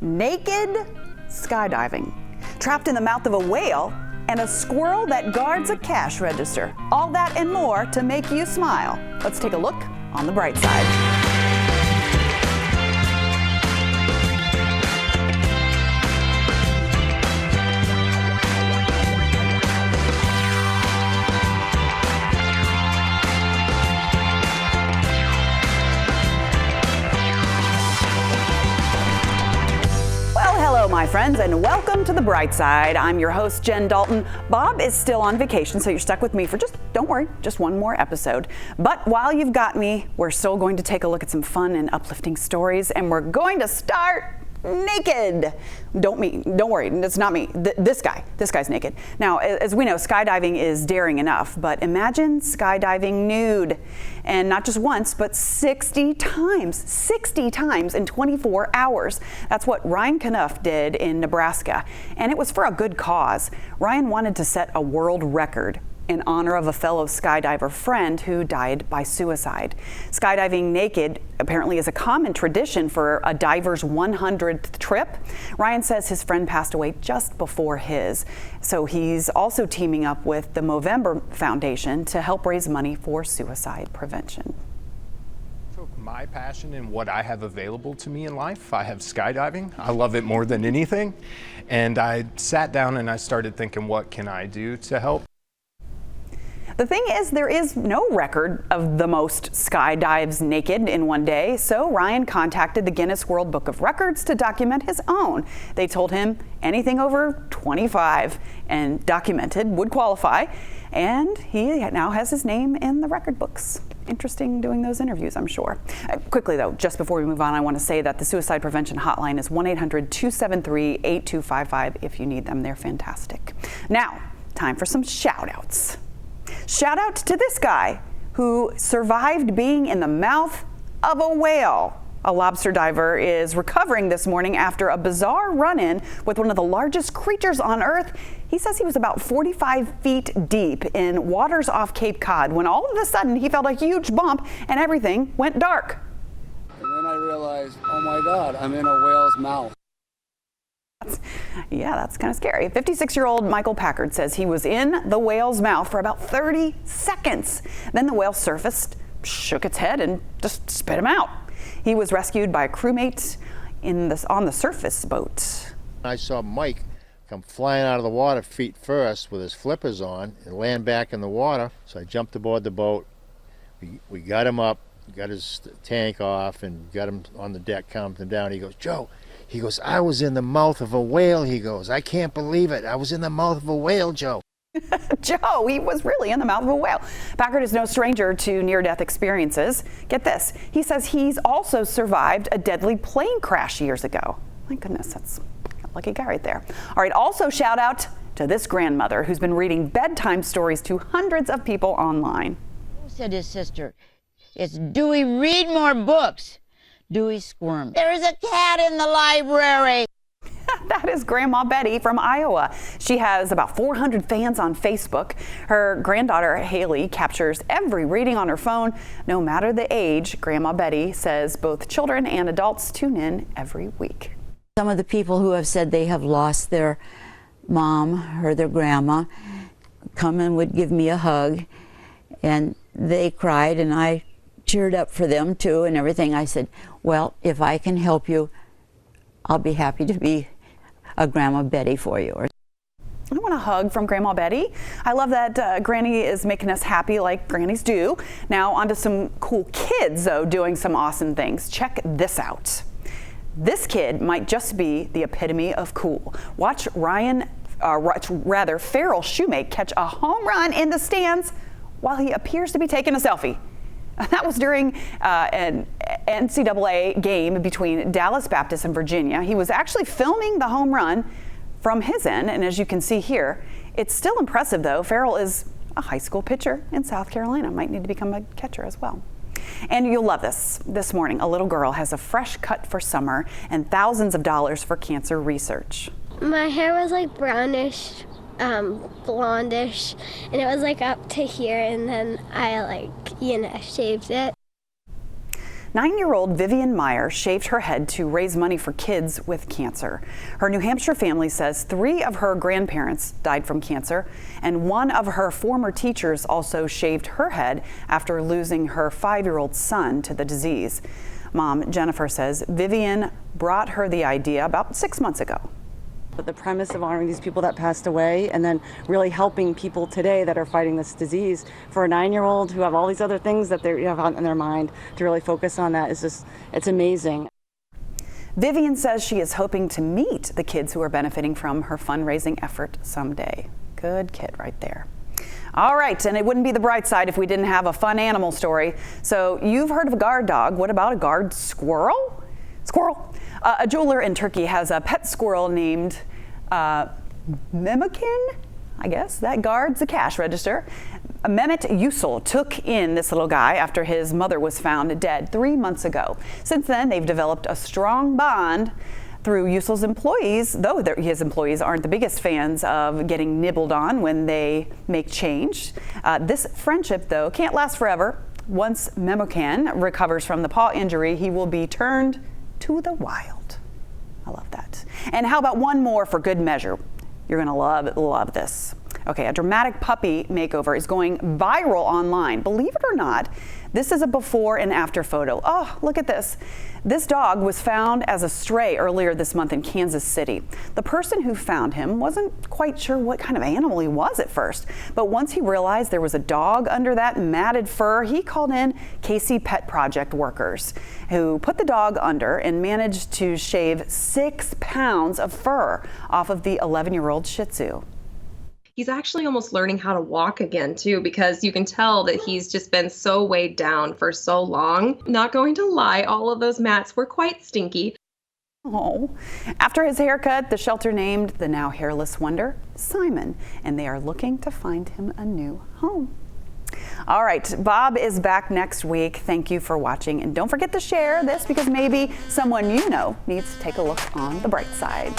naked skydiving, trapped in the mouth of a whale, and a squirrel that guards a cash register. All that and more to make you smile. Let's take a look on the bright side. My friends, and welcome to the bright side. I'm your host, Jen Dalton. Bob is still on vacation, so you're stuck with me for don't worry, just one more episode. But while you've got me, we're still going to take a look at some fun and uplifting stories, and we're going to start naked. Don't worry, it's not me. This guy's naked. Now, as we know, skydiving is daring enough, but imagine skydiving nude. And not just once, but 60 times in 24 hours. That's what Ryan Knuff did in Nebraska. And it was for a good cause. Ryan wanted to set a world record in honor of a fellow skydiver friend who died by suicide. Skydiving naked apparently is a common tradition for a diver's 100th trip. Ryan says his friend passed away just before his, so he's also teaming up with the Movember Foundation to help raise money for suicide prevention. My passion and what I have available to me in life, I have skydiving. I love it more than anything. And I sat down and I started thinking, what can I do to help? The thing is, there is no record of the most skydives naked in one day, so Ryan contacted the Guinness World Book of Records to document his own. They told him anything over 25 and documented would qualify, and he now has his name in the record books. Interesting doing those interviews, I'm sure. Quickly though, just before we move on, I want to say that the suicide prevention hotline is 1-800-273-8255 if you need them. They're fantastic. Now, time for some shout outs. Shout out to this guy who survived being in the mouth of a whale. A lobster diver is recovering this morning after a bizarre run-in with one of the largest creatures on Earth. He says he was about 45 feet deep in waters off Cape Cod when all of a sudden he felt a huge bump and everything went dark. And then I realized, oh my God, I'm in a whale's mouth. Yeah, that's kind of scary. 56-year-old Michael Packard says he was in the whale's mouth for about 30 seconds. Then the whale surfaced, shook its head, and just spit him out. He was rescued by a crewmate on the surface boat. I saw Mike come flying out of the water feet first with his flippers on and land back in the water. So I jumped aboard the boat. We got him up, got his tank off, and got him on the deck, calmed him down. He goes, Joe, he goes, I was in the mouth of a whale. He goes, I can't believe it. I was in the mouth of a whale, Joe. Joe, he was really in the mouth of a whale. Packard is no stranger to near-death experiences. Get this, he says he's also survived a deadly plane crash years ago. My goodness, that's a lucky guy right there. All right, also shout out to this grandmother who's been reading bedtime stories to hundreds of people online. Said his sister, it's Dewey, read more books. Dewey squirmed. There is a cat in the library. That is Grandma Betty from Iowa. She has about 400 fans on Facebook. Her granddaughter Haley captures every reading on her phone, no matter the age. Grandma Betty says both children and adults tune in every week. Some of the people who have said they have lost their mom or their grandma come and would give me a hug, and they cried, and I cheered up for them too and everything. I said, well, if I can help you, I'll be happy to be a Grandma Betty for you. I want a hug from Grandma Betty. I love that Granny is making us happy like grannies do. Now on to some cool kids though doing some awesome things. Check this out. This kid might just be the epitome of cool. Watch Farrell Shoemake catch a home run in the stands while he appears to be taking a selfie. That was during an NCAA game between Dallas Baptist and Virginia. He was actually filming the home run from his end, and as you can see here, it's still impressive though. Farrell is a high school pitcher in South Carolina, might need to become a catcher as well. And you'll love this. This morning, a little girl has a fresh cut for summer and thousands of dollars for cancer research. My hair was like brownish, blondish, and it was like up to here, and then I shaved it. 9-year-old Vivian Meyer shaved her head to raise money for kids with cancer. Her New Hampshire family says 3 of her grandparents died from cancer, and one of her former teachers also shaved her head after losing her 5-year-old son to the disease. Mom Jennifer says Vivian brought her the idea about 6 months ago. But the premise of honoring these people that passed away and then really helping people today that are fighting this disease, for a 9-year-old who have all these other things that they have on their mind, to really focus on that is just, it's amazing. Vivian says she is hoping to meet the kids who are benefiting from her fundraising effort someday. Good kid right there. All right, and it wouldn't be the bright side if we didn't have a fun animal story. So you've heard of a guard dog. What about a guard squirrel? Squirrel. A jeweler in Turkey has a pet squirrel named Mehmetcan, I guess, that guards the cash register. Mehmet Yücel took in this little guy after his mother was found dead 3 months ago. Since then, they've developed a strong bond through Yücel's employees, though his employees aren't the biggest fans of getting nibbled on when they make change. This friendship, though, can't last forever. Once Mehmetcan recovers from the paw injury, he will be turned to the wild. I love that. And how about one more for good measure? You're gonna love this. Okay, a dramatic puppy makeover is going viral online. Believe it or not, this is a before and after photo. Oh, look at this. This dog was found as a stray earlier this month in Kansas City. The person who found him wasn't quite sure what kind of animal he was at first, but once he realized there was a dog under that matted fur, he called in Casey Pet Project workers who put the dog under and managed to shave 6 pounds of fur off of the 11-year-old Shih Tzu. He's actually almost learning how to walk again too, because you can tell that he's just been so weighed down for so long. Not going to lie, all of those mats were quite stinky. Oh, after his haircut, the shelter named the now hairless wonder Simon, and they are looking to find him a new home. All right, Bob is back next week. Thank you for watching, and don't forget to share this because maybe someone you know needs to take a look on the bright side.